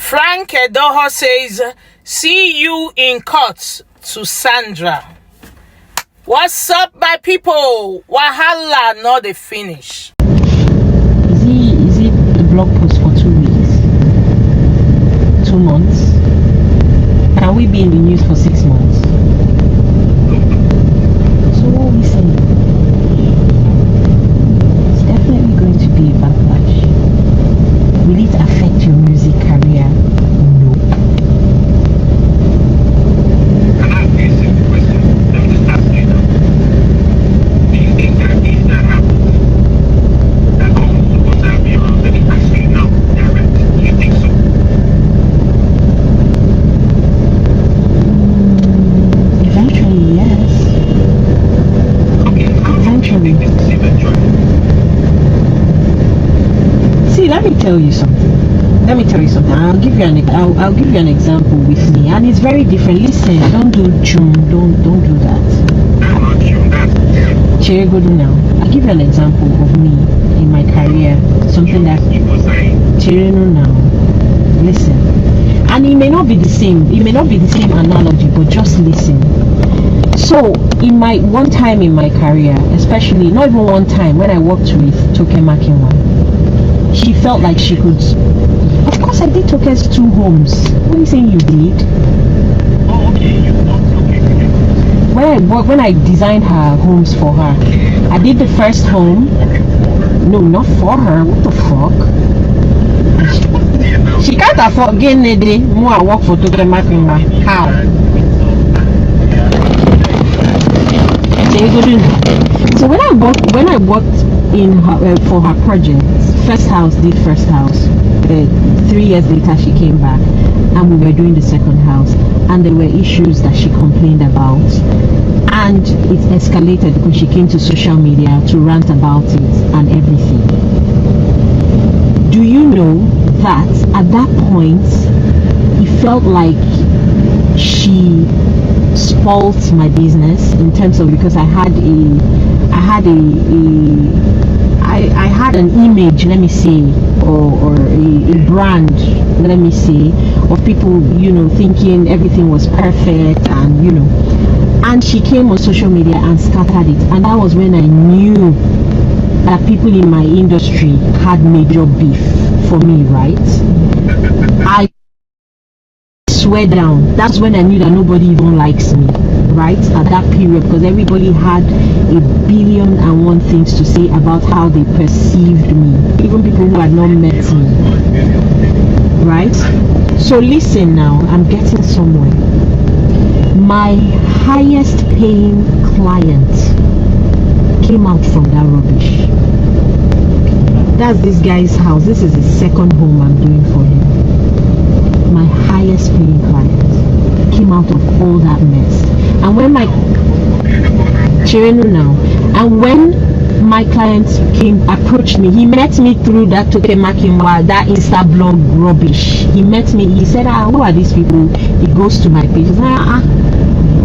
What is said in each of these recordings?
Frank Edoho says, see you in court to Sandra. What's up, my people? Wahala not the finish. Is it a blog post for 2 weeks? 2 months? Can we be in the news for 6 months? So what are we saying? It's definitely going to be a backlash. Will it affect your music career? No. Can I ask you a simple question? Let me just ask you now. Do you think that if that happens, that comes to what have you, let me ask you now, direct, do you think so? Eventually, yes. Okay, how long do you think this is eventually? See, let me tell you something. I'll give you an example with me, and it's very different. Listen, don't do June. Don't do that. I'm not sure, that's terrible. Chike, go now. I'll give you an example of me in my career. Something that Chike, now. Listen, and it may not be the same. It may not be the same analogy, but just listen. So, in my one time in my career, especially not even one time when I worked with Toke Makinwa, she felt like she could. Of course, I did Toke's 2 homes. What are you saying you did? Oh, okay, you not okay. When I designed her homes for her, I did the first home. No, not for her. What the fuck? She can't afford getting a day. More I work for Toke Makinwa. How? So when I worked in her, for her projects, first house. 3 years later she came back and we were doing the second house, and there were issues that she complained about, and it escalated because she came to social media to rant about it and everything. Do you know that at that point it felt like she spoilt my business in terms of, because I had an image, let me say, or a brand, let me say, of people, thinking everything was perfect, and and she came on social media and scattered it, and that was when I knew that people in my industry had major beef for me, right? I swear down, that's when I knew that nobody even likes me, right, at that period, because everybody had 1,000,001 things to say about how they perceived me, even people who had not met me, right? So listen now, I'm getting somewhere. My highest paying client came out from that rubbish. That's this guy's house. This is the second home I'm doing for him. My highest paying client came out of all that mess. And when my client approached me, he met me through that Toke Makinwa, that Insta blog rubbish. He met me, he said, who are these people? He goes to my page. He said,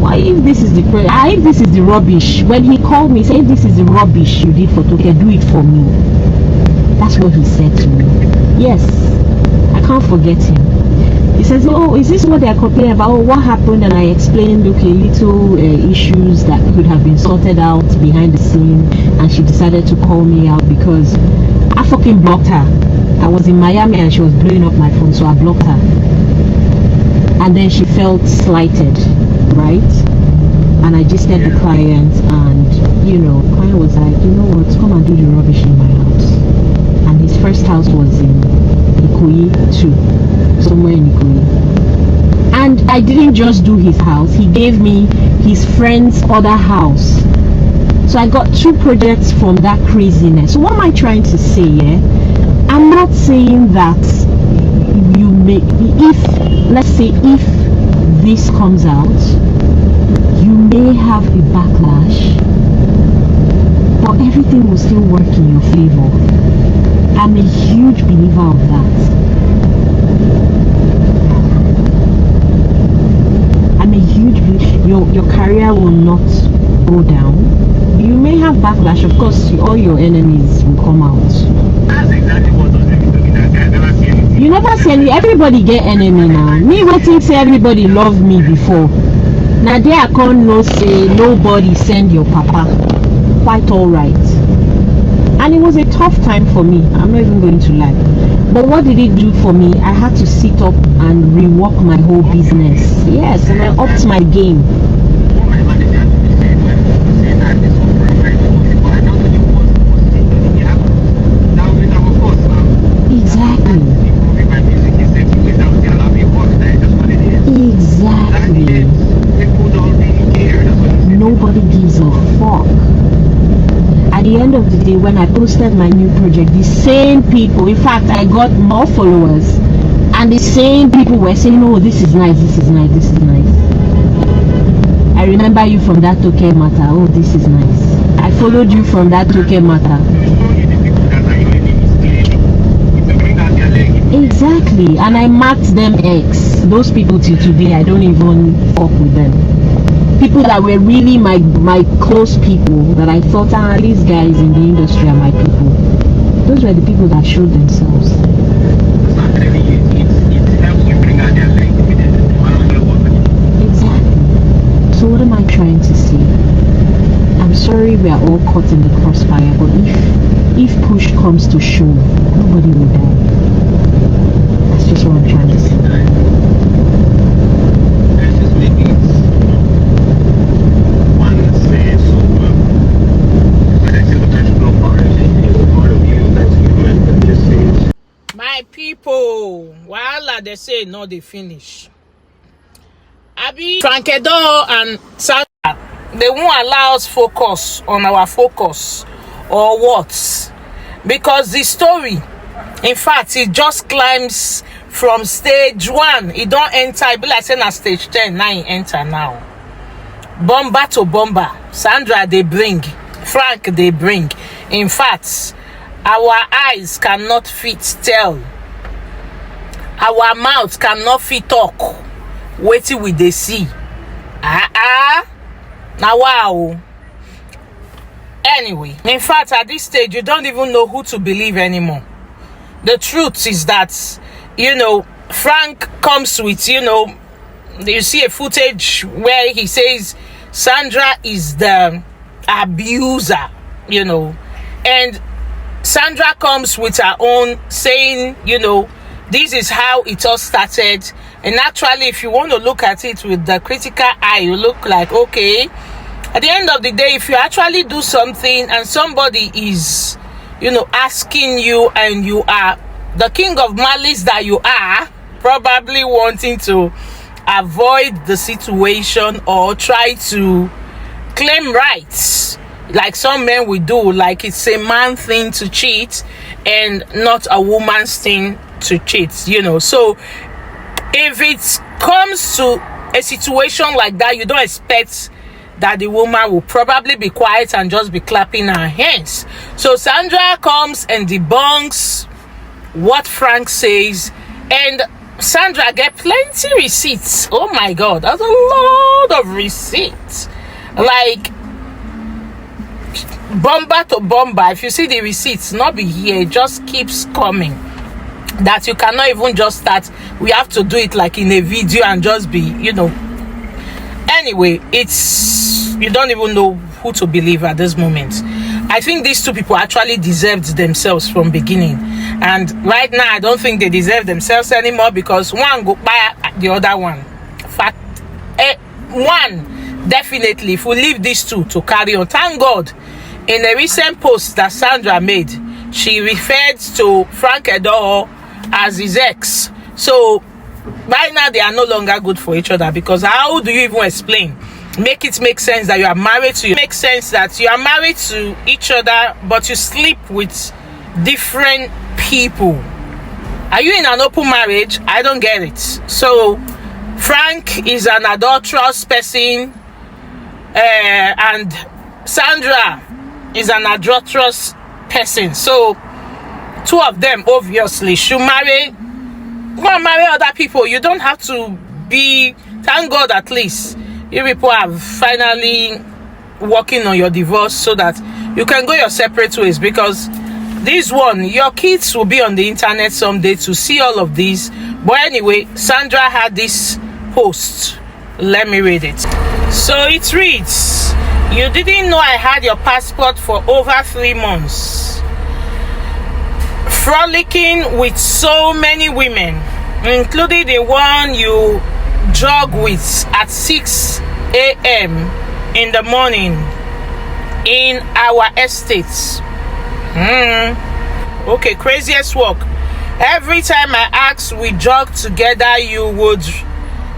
why, if this is the rubbish? When he called me, he said, if this is the rubbish you did for Toke, do it for me. That's what he said to me. Yes, I can't forget him. He says, oh, is this what they are complaining about? Oh, what happened? And I explained, okay, little issues that could have been sorted out behind the scene. And she decided to call me out because I fucking blocked her. I was in Miami and she was blowing up my phone, so I blocked her. And then she felt slighted, right? And I just said the client, and the client was like, you know what, come and do the rubbish in my house. And his first house was in Ikoyi too, somewhere in Ikoyi. And I didn't just do his house, he gave me his friend's other house. So I got 2 projects from that craziness. So what am I trying to say here? I'm not saying that let's say if this comes out, you may have a backlash, but everything will still work in your favor. I'm a huge believer of that. Your career will not go down. You may have backlash, of course. All your enemies will come out. That's exactly what I was thinking. never see anything. You never see any. Everybody get enemy now. Me waiting say everybody love me before. Now there I can't no say nobody send your papa. Quite alright. And it was a tough time for me. I'm not even going to lie. But what did it do for me? I had to sit up and rework my whole business. Yes, and I upped my game. My manager said that this was perfect. But I don't think it was yeah. Now we have of course Exactly. improving my music is setting me down. They allow me to work there. That's what it is. Exactly. People don't really care. That's what it is. Nobody gives a fuck. At the end of the day, when I posted my new project, the same people, in fact, I got more followers, and the same people were saying, oh, this is nice, this is nice, this is nice. I remember you from that token matter. Oh, this is nice. I followed you from that token matter. Exactly. And I marked them X. Those people till today, I don't even fuck with them. People that were really my close people, that I thought, these guys in the industry are my people. Those were the people that showed themselves. Exactly. So what am I trying to say? I'm sorry we are all caught in the crossfire, but if push comes to shove, nobody will die. That's just what I'm trying to say. My people, wahala they say no they finish. Abi Frank Edoho and Sandra, they won't allow us focus on our focus or what? Because the story, in fact, it just climbs from stage 1. It don't enter. It be like saying at stage 10. Now it enter now. Bomber to bomber. Sandra they bring. Frank they bring. In fact, our eyes cannot fit tell. Our mouth cannot fit talk. Waiting with the see. Now wow. Anyway, in fact, at this stage, you don't even know who to believe anymore. The truth is that, Frank comes with, you see a footage where he says Sandra is the abuser, and Sandra comes with her own saying, this is how it all started. And actually, if you want to look at it with the critical eye, you look like, okay, at the end of the day, if you actually do something and somebody is, asking you, and you are the king of malice that you are, probably wanting to avoid the situation or try to claim rights, like some men will do, like it's a man thing to cheat and not a woman's thing to cheat, So if it comes to a situation like that, you don't expect that the woman will probably be quiet and just be clapping her hands. So Sandra comes and debunks what Frank says, and Sandra get plenty receipts. Oh my God, that's a lot of receipts. Like bomber to bomber. If you see the receipts, not be here, it just keeps coming. That you cannot even just start. We have to do it like in a video and just be, Anyway, you don't even know who to believe at this moment. I think these two people actually deserved themselves from beginning, and right now I don't think they deserve themselves anymore, because one go by the other one. Fact, one definitely, if we leave these two to carry on. Thank God, in a recent post that Sandra made, she referred to Frank Edoho as his ex. So right now they are no longer good for each other, because how do you even explain? Make it make sense that you are married to, make sense that you are married to each other, but you sleep with different people. Are you in an open marriage? I don't get it. So Frank is an adulterous person, and Sandra is an adulterous person. So two of them obviously should marry. Go and marry other people. You don't have to be. Thank God, at least you people are finally working on your divorce so that you can go your separate ways, because This one, your kids will be on the internet someday to see all of these. But anyway, Sandra had this post. Let me read it. So it reads, you didn't know I had your passport for over 3 months. Frolicking with so many women, including the one you jog with at 6 a.m. in the morning in our estates. Okay, craziest work. Every time I asked we jog together, you would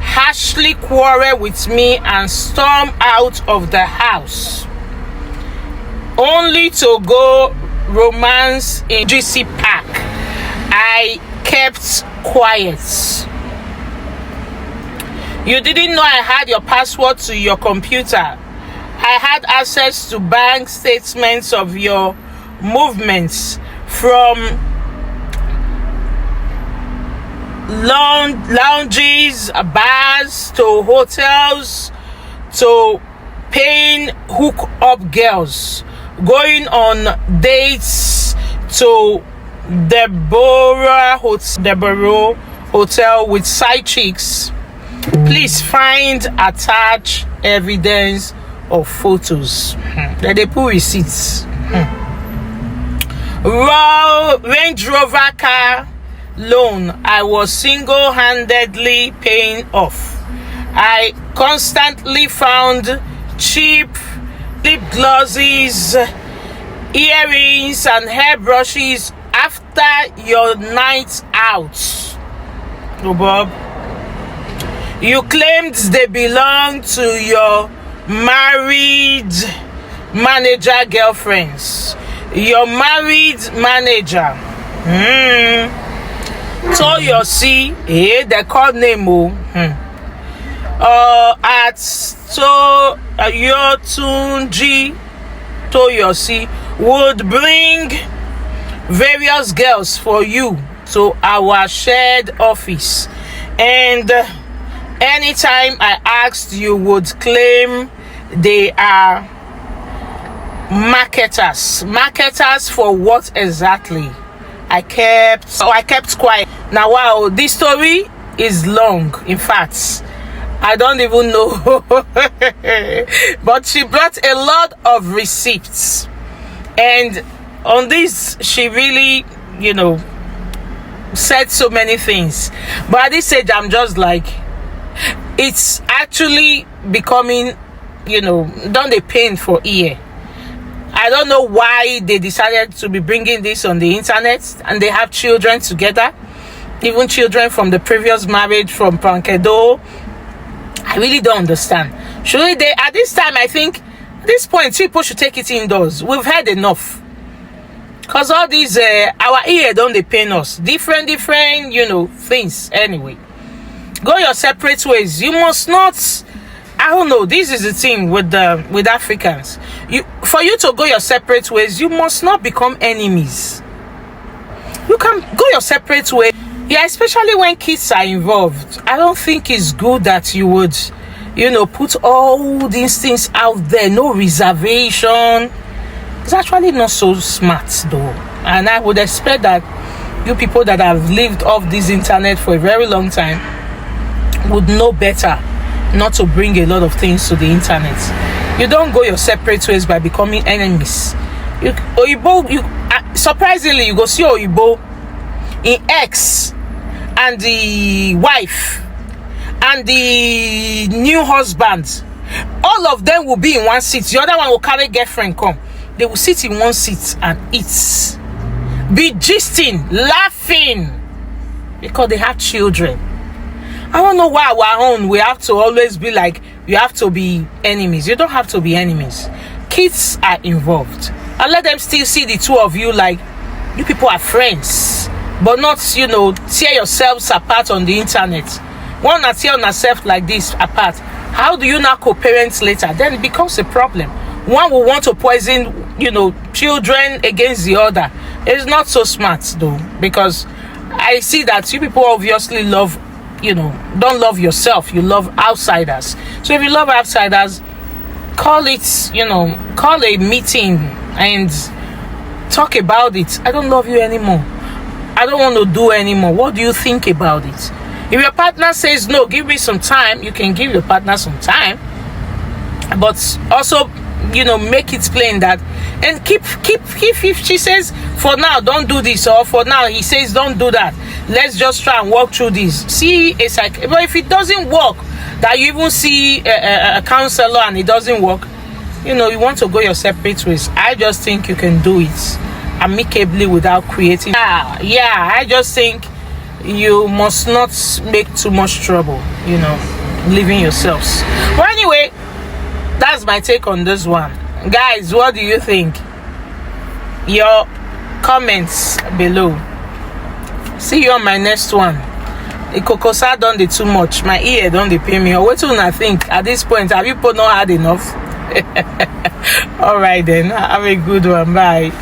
harshly quarrel with me and storm out of the house, only to go romance in GC Park. I kept quiet. You didn't know I had your password to your computer. I had access to bank statements of your movements from lounges, bars, to hotels, to paying hook-up girls, going on dates to Deborah Hotel with side chicks. Please find attached evidence of photos. They put receipts. Raw Range Rover car loan I was single-handedly paying off. I constantly found cheap lip glosses, earrings, and hairbrushes after your night out. Oh, Bob. You claimed they belonged to your married manager girlfriends. Your married manager. Toyosi, they call name at Yotunji Toyosi would bring various girls for you to our shared office, and anytime I asked, you would claim they are marketers. Marketers for what exactly? I kept quiet. Now, wow, this story is long. In fact, I don't even know. But she brought a lot of receipts. And on this, she really, said so many things. But at this stage, I'm just like, it's actually becoming, don't they pain for ear. I don't know why they decided to be bringing this on the internet, and they have children together, even children from the previous marriage from Edoho. I really don't understand. Surely they, at this time, I think, at this point, people should take it indoors. We've had enough. Because all these, our ear don't they pain us. Different, things. Anyway, go your separate ways. You must not. I don't know. This is the thing with Africans. For you to go your separate ways, you must not become enemies. You can go your separate way. Yeah, especially when kids are involved. I don't think it's good that you would, put all these things out there. No reservation. It's actually not so smart, though. And I would expect that you people that have lived off this internet for a very long time would know better not to bring a lot of things to the internet. You don't go your separate ways by becoming enemies. Surprisingly, you go see Oyibo in X and the wife and the new husband. All of them will be in one seat. The other one will carry girlfriend come. They will sit in one seat and eat, be gisting, laughing, because they have children. I don't know why our own, we have to always be like, you have to be enemies. You don't have to be enemies. Kids are involved. And let them still see the two of you like, you people are friends. But not, tear yourselves apart on the internet. One not tear yourself like this apart. How do you now co-parent later? Then it becomes a problem. One will want to poison, children against the other. It's not so smart, though, because I see that you people obviously love, don't love yourself. You love outsiders. So if you love outsiders, call it, call a meeting and talk about it. I don't love you anymore. I don't want to do anymore. What do you think about it? If your partner says no, give me some time, you can give your partner some time. But also, make it plain that, and keep if she says for now don't do this, or for now he says don't do that, let's just try and walk through this. See a but if it doesn't work, that you even see a counselor and it doesn't work, you want to go your separate ways. I just think you can do it amicably without creating. I just think you must not make too much trouble, leaving yourselves. But anyway, that's my take on this one. Guys, what do you think? Your comments below. See you on my next one. The cocosa done the too much. My ear don't dey pain me. What do you think at this point? Have you not had enough? All right then. Have a good one. Bye.